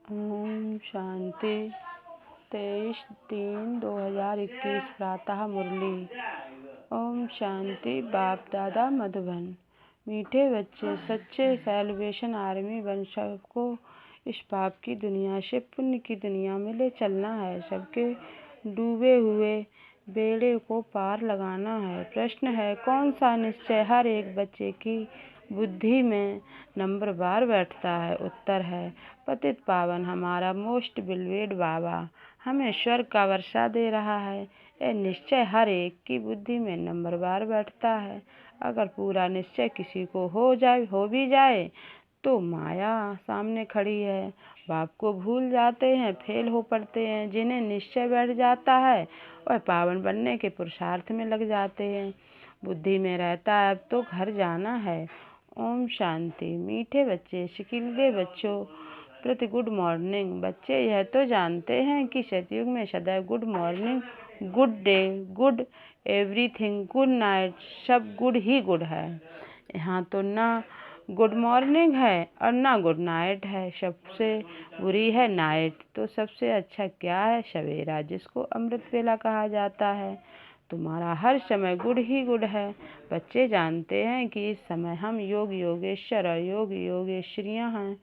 ओम शांति। 23/3/2021 प्रातः मुरली। ओम शांति। बाप दादा मधुबन। मीठे बच्चे, सच्चे सेलिब्रेशन आर्मी बन सबको इस पाप की दुनिया से पुण्य की दुनिया में ले चलना है। सबके डूबे हुए बेड़े को पार लगाना है। प्रश्न है, कौन सा निश्चय हर एक बच्चे की बुद्धि में नंबर बार बैठता है? उत्तर है, पतित पावन हमारा मोस्ट बिलवेड बाबा हमें स्वर्ग का वर्षा दे रहा है। यह निश्चय हर एक की बुद्धि में नंबर बार बैठता है। अगर पूरा निश्चय किसी को हो भी जाए तो माया सामने खड़ी है। बाप को भूल जाते हैं, फेल हो पड़ते हैं। जिन्हें निश्चय बैठ जाता है वह पावन बनने के पुरुषार्थ में लग जाते हैं। बुद्धि में रहता है अब तो घर जाना है। ओम शांति। मीठे बच्चे, शिकीले बच्चों प्रति गुड मॉर्निंग। बच्चे यह तो जानते हैं कि सतयुग में सदैव good morning, good day, good everything, good night, सब गुड ही गुड है। यहाँ तो ना गुड मॉर्निंग है और ना गुड नाइट है। सबसे बुरी है नाइट। तो सबसे अच्छा क्या है? सवेरा, जिसको अमृत वेला कहा जाता है। तुम्हारा हर समय गुड ही गुड है। बच्चे जानते हैं कि इस समय हम योग योगेश्वर और योग योगेश्वरियाँ हैं।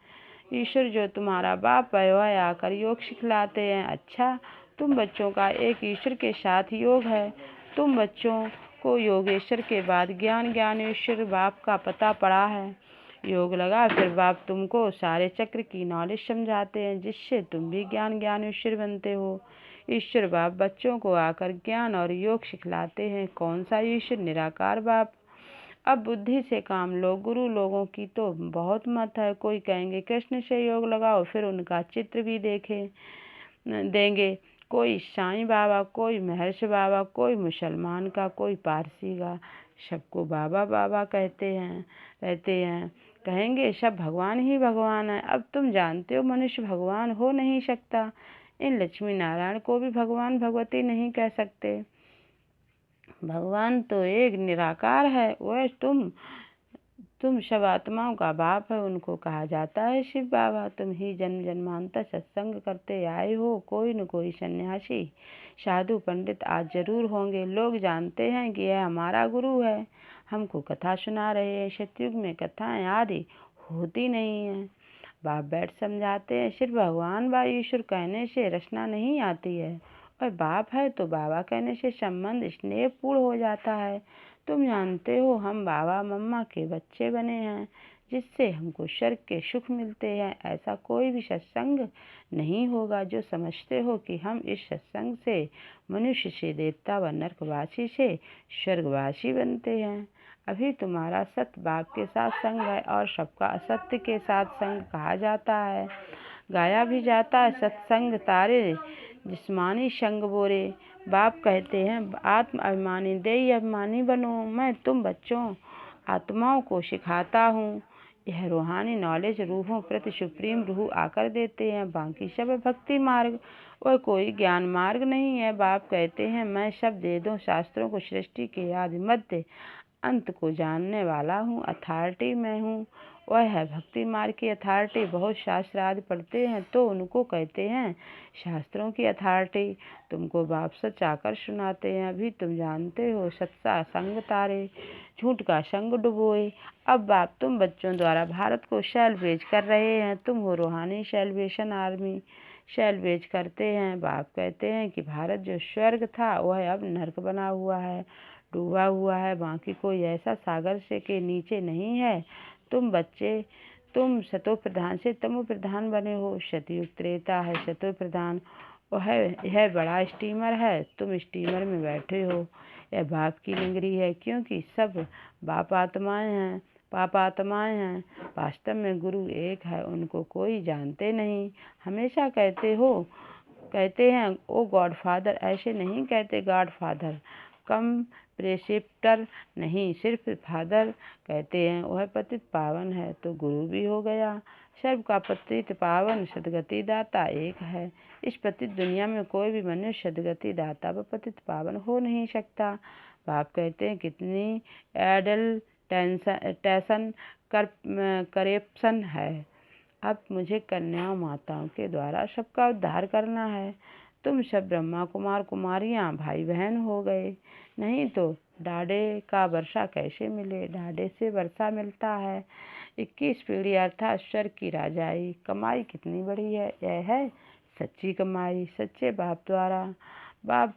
ईश्वर जो तुम्हारा बाप है वह आकर योग सिखलाते हैं। अच्छा, तुम बच्चों का एक ईश्वर के साथ योग है। तुम बच्चों को योगेश्वर के बाद ज्ञानेश्वर बाप का पता पड़ा है। योग लगा फिर बाप तुमको सारे चक्र की नॉलेज समझाते हैं, जिससे तुम भी ज्ञानेश्वर बनते हो। ईश्वर बाप बच्चों को आकर ज्ञान और योग सिखलाते हैं। कौन सा ईश्वर? निराकार बाप। अब बुद्धि से काम लो। गुरु लोगों की तो बहुत मत है। कोई कहेंगे कृष्ण से योग लगाओ, फिर उनका चित्र भी देंगे। कोई साईं बाबा, कोई महर्षि बाबा, कोई मुसलमान का, कोई पारसी का। सबको बाबा बाबा कहते हैं। कहेंगे सब भगवान ही भगवान है। अब तुम जानते हो मनुष्य भगवान हो नहीं सकता। इन लक्ष्मी नारायण को भी भगवान भगवती नहीं कह सकते। भगवान तो एक निराकार है। वह तुम सब आत्माओं का बाप है। उनको कहा जाता है शिव बाबा। तुम ही जन्म जन्मांतर सत्संग करते आए हो। कोई न कोई सन्यासी, साधु, पंडित आज जरूर होंगे। लोग जानते हैं कि यह हमारा गुरु है, हमको कथा सुना रहे हैं। सतयुग में कथाएं आदि होती नहीं है। बाप बैठ समझाते हैं। सिर्फ भगवान व ईश्वर कहने से रचना नहीं आती है, और बाप है तो बाबा कहने से संबंध स्नेहपूर्ण हो जाता है। तुम जानते हो हम बाबा मम्मा के बच्चे बने हैं, जिससे हमको स्वर्ग के सुख मिलते हैं। ऐसा कोई भी सत्संग नहीं होगा जो समझते हो कि हम इस सत्संग से मनुष्य से देवता व नरकवासी से स्वर्गवासी बनते हैं। अभी तुम्हारा सत्य बाप के साथ संग है और सबका असत्य के साथ संग कहा जाता है। गाया भी जाता है, सत्संग तारे जिस्मानी संग बोरे। बाप कहते हैं आत्म अभिमानी देही अभिमानी बनो। मैं तुम बच्चों आत्माओं को सिखाता हूँ। यह रूहानी नॉलेज रूहों प्रति सुप्रीम रूह आकर देते हैं। बाकी सब भक्ति मार्ग और कोई ज्ञान मार्ग नहीं है। बाप कहते हैं मैं सब वेदों शास्त्रों को सृष्टि के आदि मध्य अंत को जानने वाला हूँ। अथॉरिटी मैं हूँ। वह है भक्ति मार्ग की अथॉरिटी। बहुत शास्त्र आदि पढ़ते हैं तो उनको कहते हैं शास्त्रों की अथॉरिटी। तुमको बाप सच आकर सुनाते हैं। अभी तुम जानते हो सच्चा संग तारे, झूठ का संग डुबोए। अब बाप तुम बच्चों द्वारा भारत को सेलिब्रेट कर रहे हैं। तुम हो रूहानी सेलिब्रेशन आर्मी, सेलिब्रेट करते हैं। बाप कहते हैं कि भारत जो स्वर्ग था वह अब नर्क बना हुआ है, डूबा हुआ है। बाकी कोई ऐसा सागर से के नीचे नहीं है। तुम बच्चे, तुम सतो प्रधान से तमो प्रधान बने हो। सतयुग त्रेता है, सतो प्रधान यह बड़ा स्टीमर है। तुम स्टीमर में बैठे हो। यह बाप की नगरी है, क्योंकि सब बाप आत्माएं हैं, पाप आत्माएं हैं। वास्तव में गुरु एक है, उनको कोई जानते नहीं। हमेशा कहते हैं ओ गॉड फादर। ऐसे नहीं कहते गॉड फादर, कम प्रेसिप्टर नहीं, सिर्फ फादर कहते हैं। वह पतित पावन है तो गुरु भी हो गया। सर्व का पतित पावन सदगति दाता एक है। इस पतित दुनिया में कोई भी मनुष्य सदगति दाता व पतित पावन हो नहीं सकता। बाप कहते हैं कितनी एडल्टेशन करप्शन है। अब मुझे कन्याओं माताओं के द्वारा सबका उद्धार करना है। तुम सब ब्रह्मा कुमार कुमारियाँ भाई बहन हो गए, नहीं तो डाढ़े का वर्षा कैसे मिले। डाढ़े से वर्षा मिलता है। 21 पीढ़ी अर्थात स्वर्ग की राजाई कमाई कितनी बड़ी है। यह है सच्ची कमाई सच्चे बाप द्वारा। बाप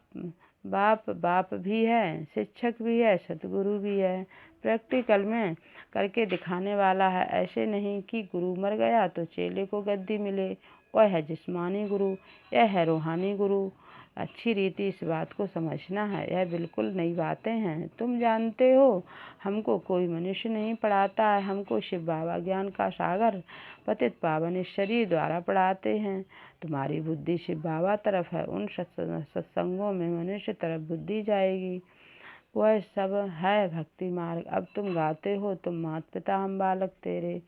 बाप बाप भी है, शिक्षक भी है, सतगुरु भी है, प्रैक्टिकल में करके दिखाने वाला है। ऐसे नहीं कि गुरु मर गया तो चेले को गद्दी मिले। वह है जिस्मानी गुरु, यह है रूहानी गुरु। अच्छी रीति इस बात को समझना है। यह बिल्कुल नई बातें हैं। तुम जानते हो हमको कोई मनुष्य नहीं पढ़ाता है, हमको शिव बाबा ज्ञान का सागर पतित पावन इस शरीर द्वारा पढ़ाते हैं। तुम्हारी बुद्धि शिव बाबा तरफ है, उन सत्संगों में मनुष्य तरफ बुद्धि जाएगी। वह सब है भक्ति मार्ग। अब तुम गाते हो तुम माता पिता हम बालक तेरे,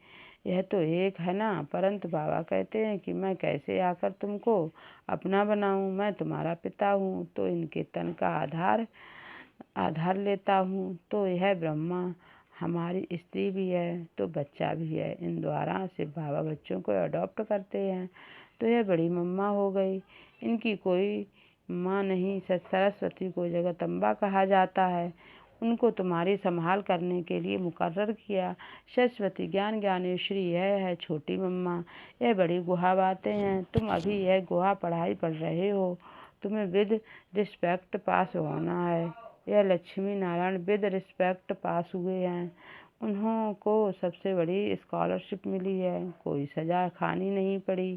यह तो एक है ना। परंतु बाबा कहते हैं कि मैं कैसे आकर तुमको अपना बनाऊं। मैं तुम्हारा पिता हूँ तो इनके तन का आधार लेता हूँ। तो यह ब्रह्मा हमारी स्त्री भी है तो बच्चा भी है। इन द्वारा से बाबा बच्चों को अडॉप्ट करते हैं तो यह बड़ी मम्मा हो गई। इनकी कोई माँ नहीं। सरस्वती को जगदम्बा कहा जाता है। उनको तुम्हारी संभाल करने के लिए मुकर्रर किया। सरस्वती ज्ञान ज्ञानेश्वरी यह है छोटी मम्मा। यह बड़ी गुहा बातें हैं। तुम अभी यह गुहा पढ़ाई पढ़ रहे हो। तुम्हें विद रिस्पेक्ट पास होना है। यह लक्ष्मी नारायण विद रिस्पेक्ट पास हुए हैं। उन्हों को सबसे बड़ी स्कॉलरशिप मिली है। कोई सजा खानी नहीं पड़ी।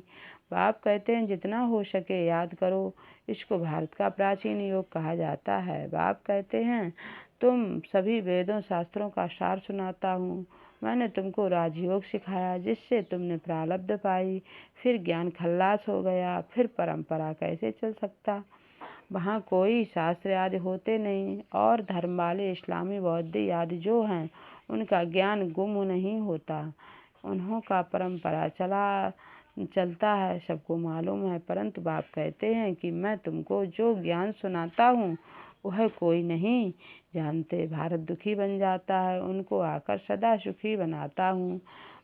बाप कहते हैं जितना हो सके याद करो। इसको भारत का प्राचीन योग कहा जाता है। बाप कहते हैं तुम सभी वेदों शास्त्रों का सार सुनाता हूँ। मैंने तुमको राजयोग सिखाया जिससे तुमने प्रारब्ध पाई। फिर ज्ञान खल्लास हो गया। फिर परंपरा कैसे चल सकता। वहाँ कोई शास्त्र आदि होते नहीं और धर्म वाले इस्लामी बौद्ध आदि जो हैं उनका ज्ञान गुम नहीं होता। उन्हों का परंपरा चलता है, सबको मालूम है। परंतु बाप कहते हैं कि मैं तुमको जो ज्ञान सुनाता हूँ वह कोई नहीं जानते। भारत दुखी बन जाता है, उनको आकर सदा सुखी बनाता हूँ।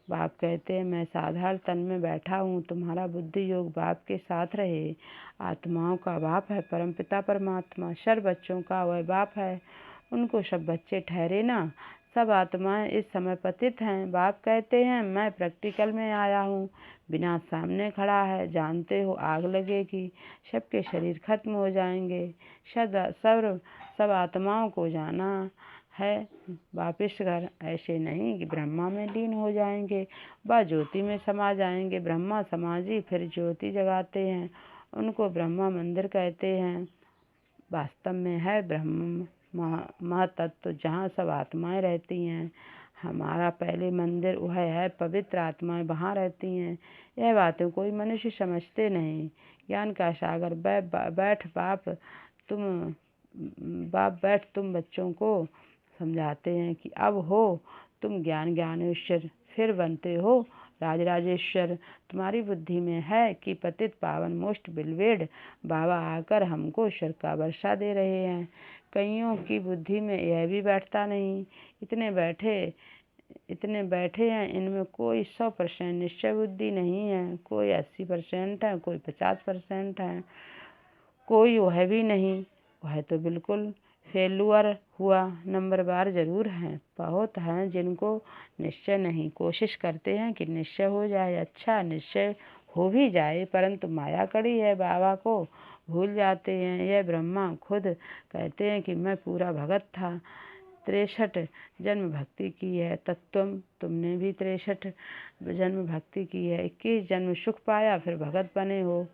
बाप कहते हैं मैं साधारण तन में बैठा हूँ। तुम्हारा बुद्धि योग बाप के साथ रहे। आत्माओं का बाप है परमपिता परमात्मा। सर्व बच्चों का वह बाप है। उनको सब बच्चे ठहरे ना। सब आत्माएं इस समय पतित हैं। बाप कहते हैं मैं प्रैक्टिकल में आया हूँ। विनाश सामने खड़ा है। जानते हो आग लगेगी, सबके शरीर खत्म हो जाएंगे। सब आत्माओं को जाना है वापिस घर। ऐसे नहीं कि ब्रह्मा में लीन हो जाएंगे व ज्योति में समा जाएंगे। ब्रह्मा समाजी फिर ज्योति जगाते हैं। उनको ब्रह्मा मंदिर कहते हैं। वास्तव में है ब्रह्म महातत्व जहाँ सब आत्माएं रहती हैं। हमारा पहले मंदिर वह है। पवित्र आत्माएं वहाँ रहती हैं। यह बातें कोई मनुष्य समझते नहीं। ज्ञान का सागर बैठ बैठ तुम बच्चों को समझाते हैं कि अब हो तुम ज्ञान ज्ञानेश्वर, फिर बनते हो राजराजेश्वर। तुम्हारी बुद्धि में है कि पतित पावन मोस्ट बिलवेड बाबा आकर हमको ईश्वर का वर्षा दे रहे हैं। कईयों की बुद्धि में यह भी बैठता नहीं। इतने बैठे हैं, इनमें कोई 100% निश्चय बुद्धि नहीं है। कोई 80% है, कोई 50% है, कोई वह भी नहीं। वह तो बिल्कुल फेलुअर हुआ। नंबरवार जरूर हैं, बहुत हैं जिनको निश्चय नहीं। कोशिश करते हैं कि निश्चय हो जाए। अच्छा निश्चय हो भी जाए परंतु माया कड़ी है, बाबा को भूल जाते हैं। यह ब्रह्मा खुद कहते हैं कि मैं पूरा भगत था। 63 जन्म भक्ति की है। तुमने भी 63 जन्म भक्ति की है। 21 जन्म सुख पाया फिर भगत बने हो।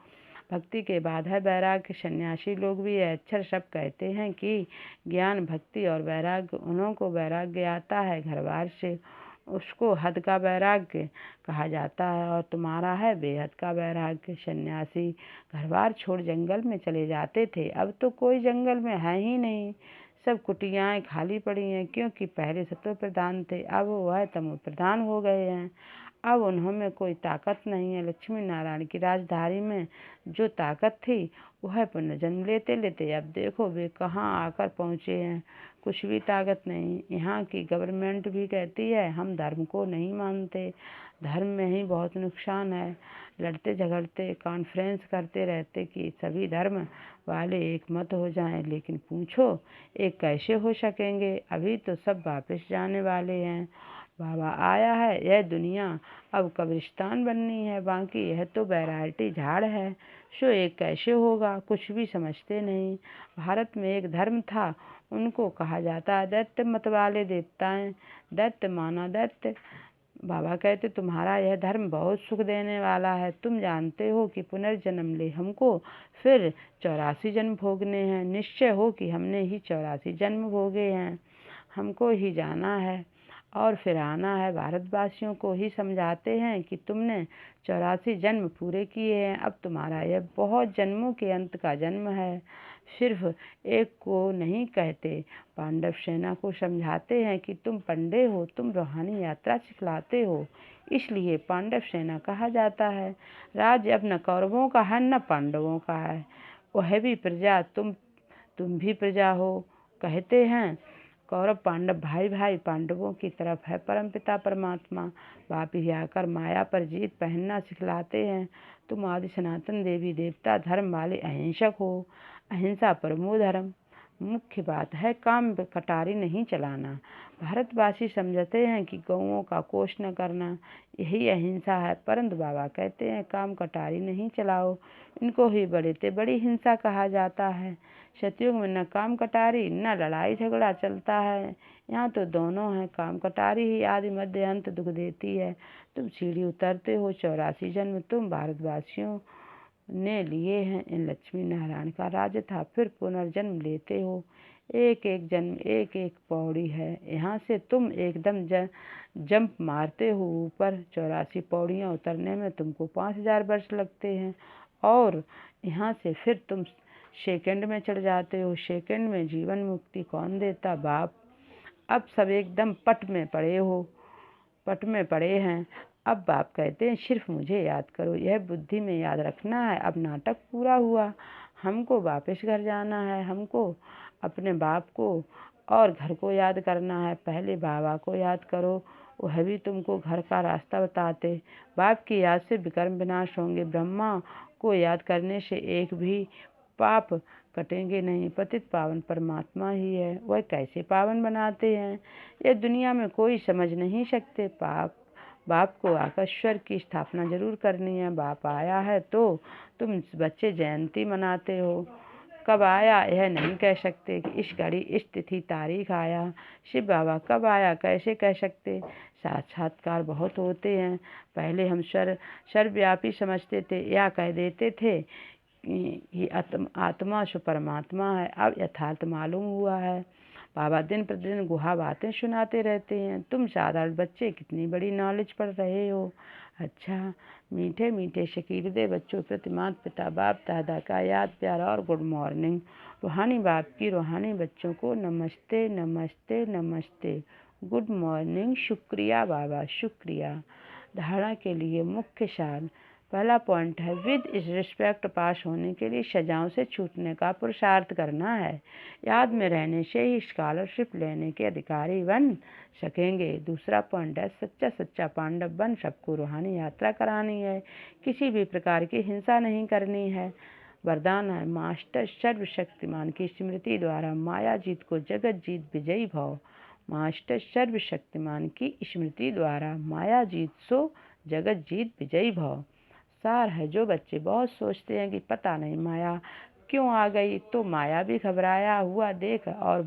भक्ति के बाद है वैराग्य। सन्यासी लोग भी अक्षर सब कहते हैं कि ज्ञान भक्ति और वैराग्य। उन्हों को वैराग्य आता है घर बार से, उसको हद का वैराग्य कहा जाता है। और तुम्हारा है बेहद का वैराग्य। सन्यासी घर बार छोड़ जंगल में चले जाते थे, अब तो कोई जंगल में है ही नहीं। सब कुटियाएं खाली पड़ी हैं क्योंकि पहले सत्व प्रधान थे, अब वह तमो प्रधान हो गए हैं। अब उन्होंने कोई ताकत नहीं है। लक्ष्मी नारायण की राजधानी में जो ताकत थी वह पुनर्जन्म लेते लेते अब देखो वे कहाँ आकर पहुँचे हैं। कुछ भी ताकत नहीं। यहाँ की गवर्नमेंट भी कहती है हम धर्म को नहीं मानते, धर्म में ही बहुत नुकसान है। लड़ते झगड़ते कॉन्फ्रेंस करते रहते कि सभी धर्म वाले एक मत हो जाएं, लेकिन पूछो एक कैसे हो सकेंगे। अभी तो सब वापस जाने वाले हैं। बाबा आया है, यह दुनिया अब कब्रिस्तान बननी है, बाकी यह तो वैरायटी झाड़ है। सो एक कैसे होगा, कुछ भी समझते नहीं। भारत में एक धर्म था, उनको कहा जाता है दैत्य मत वाले देवताएं। दैत्य माना दैत्य। बाबा कहते तुम्हारा यह धर्म बहुत सुख देने वाला है। तुम जानते हो कि पुनर्जन्म ले हमको फिर 84 जन्म भोगने हैं। निश्चय हो कि हमने ही 84 जन्म भोगे हैं, हमको ही जाना है और फिर आना है। भारतवासियों को ही समझाते हैं कि तुमने 84 जन्म पूरे किए हैं, अब तुम्हारा यह बहुत जन्मों के अंत का जन्म है। सिर्फ एक को नहीं कहते, पांडव सेना को समझाते हैं कि तुम पंडे हो, तुम रूहानी यात्रा सिखलाते हो, इसलिए पांडव सेना कहा जाता है। राज्य अब न कौरवों का है न पांडवों का है, वह भी प्रजा, तुम भी प्रजा हो। कहते हैं कौरव पांडव भाई भाई, पांडवों की तरफ है परमपिता परमात्मा। बाप ही आकर माया पर जीत पहनना सिखलाते हैं। तुम आदि सनातन देवी देवता धर्म वाले अहिंसक हो। अहिंसा परमो धर्म। मुख्य बात है काम कटारी नहीं चलाना। भारतवासी समझते हैं कि गौओं का कोष न करना यही अहिंसा है, परंतु बाबा कहते हैं काम कटारी नहीं चलाओ, इनको ही बड़े ते बड़ी हिंसा कहा जाता है। सतयुग में न काम कटारी न लड़ाई झगड़ा चलता है, यहाँ तो दोनों हैं। काम कटारी ही आदि मध्य अंत दुख देती है। तुम सीढ़ी उतरते हो, 84 जन्म तुम भारतवासियों ने लिए हैं। इन लक्ष्मी नारायण का राज्य था, फिर पुनर्जन्म लेते हो। एक एक जन्म एक एक पौड़ी है, यहाँ से तुम एकदम जंप मारते हो ऊपर। 84 पौड़ियाँ उतरने में तुमको 5000 वर्ष लगते हैं और यहाँ से फिर तुम सेकंड में चढ़ जाते हो। सेकंड में जीवन मुक्ति कौन देता बाप। अब सब एकदम पट में पड़े हैं। अब बाप कहते हैं सिर्फ मुझे याद करो, यह बुद्धि में याद रखना है। अब नाटक पूरा हुआ, हमको वापस घर जाना है। हमको अपने बाप को और घर को याद करना है। पहले बाबा को याद करो, वह भी तुमको घर का रास्ता बताते। बाप की याद से विकर्म विनाश होंगे। ब्रह्मा को याद करने से एक भी पाप कटेंगे नहीं। पतित पावन परमात्मा ही है, वह कैसे पावन बनाते हैं ये दुनिया में कोई समझ नहीं सकते। बाप को आकर ईश्वर की स्थापना जरूर करनी है। बाप आया है तो तुम बच्चे जयंती मनाते हो, कब आया यह नहीं कह सकते कि इस घड़ी इस तिथि तारीख आया। शिव बाबा कब आया कैसे कह सकते। साक्षात्कार बहुत होते हैं। पहले हम सर्वव्यापी समझते थे या कह देते थे कि आत्मा सो परमात्मा है। अब यथार्थ मालूम हुआ है। बाबा दिन प्रतिदिन गुहा बातें सुनाते रहते हैं। तुम साधारण बच्चे कितनी बड़ी नॉलेज पढ़ रहे हो। अच्छा मीठे मीठे शकीरदे बच्चों प्रति माता पिता बाप दादा का याद प्यार और गुड मॉर्निंग। रूहानी बाप की रूहानी बच्चों को नमस्ते नमस्ते नमस्ते, गुड मॉर्निंग। शुक्रिया बाबा शुक्रिया। धारणा के लिए मुख्य सार। पहला पॉइंट है विद इस रिस्पेक्ट पास होने के लिए सजाओं से छूटने का पुरुषार्थ करना है। याद में रहने से ही स्कॉलरशिप लेने के अधिकारी बन सकेंगे। दूसरा पॉइंट है सच्चा पांडव बन सबको रूहानी यात्रा करानी है, किसी भी प्रकार की हिंसा नहीं करनी है। वरदान है मास्टर सर्वशक्तिमान की स्मृति द्वारा माया जीत को जगत जीत विजयी भव। मास्टर सर्वशक्तिमान की स्मृति द्वारा माया जीत सो जगत जीत विजयी भव। सार है जो बच्चे बहुत सोचते हैं कि पता नहीं माया क्यों आ गई, तो माया भी घबराया हुआ देख और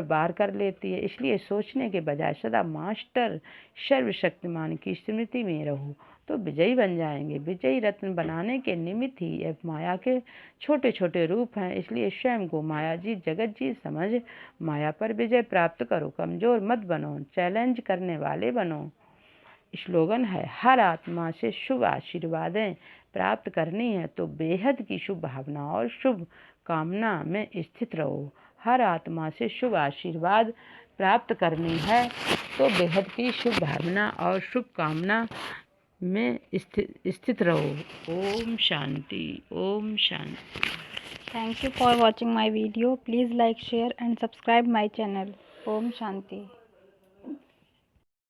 बार कर लेती है। इसलिए सोचने के बजाय सदा मास्टर सर्वशक्तिमान की स्मृति में रहो तो विजयी बन जाएंगे। विजयी रत्न बनाने के निमित्त ही अब माया के छोटे छोटे रूप हैं, इसलिए स्वयं को माया जीत जगत जीत समझ माया पर विजय प्राप्त करो। कमजोर मत बनो, चैलेंज करने वाले बनो। स्लोगन है हर आत्मा से शुभ आशीर्वादें प्राप्त करनी है तो बेहद की शुभ भावना और शुभ कामना में स्थित रहो। हर आत्मा से शुभ आशीर्वाद प्राप्त करनी है तो बेहद की शुभ भावना और शुभकामना में स्थित रहो। Om Shanti, Om Shanti. Thank you for watching my video. Please like, share and subscribe my channel. Om Shanti.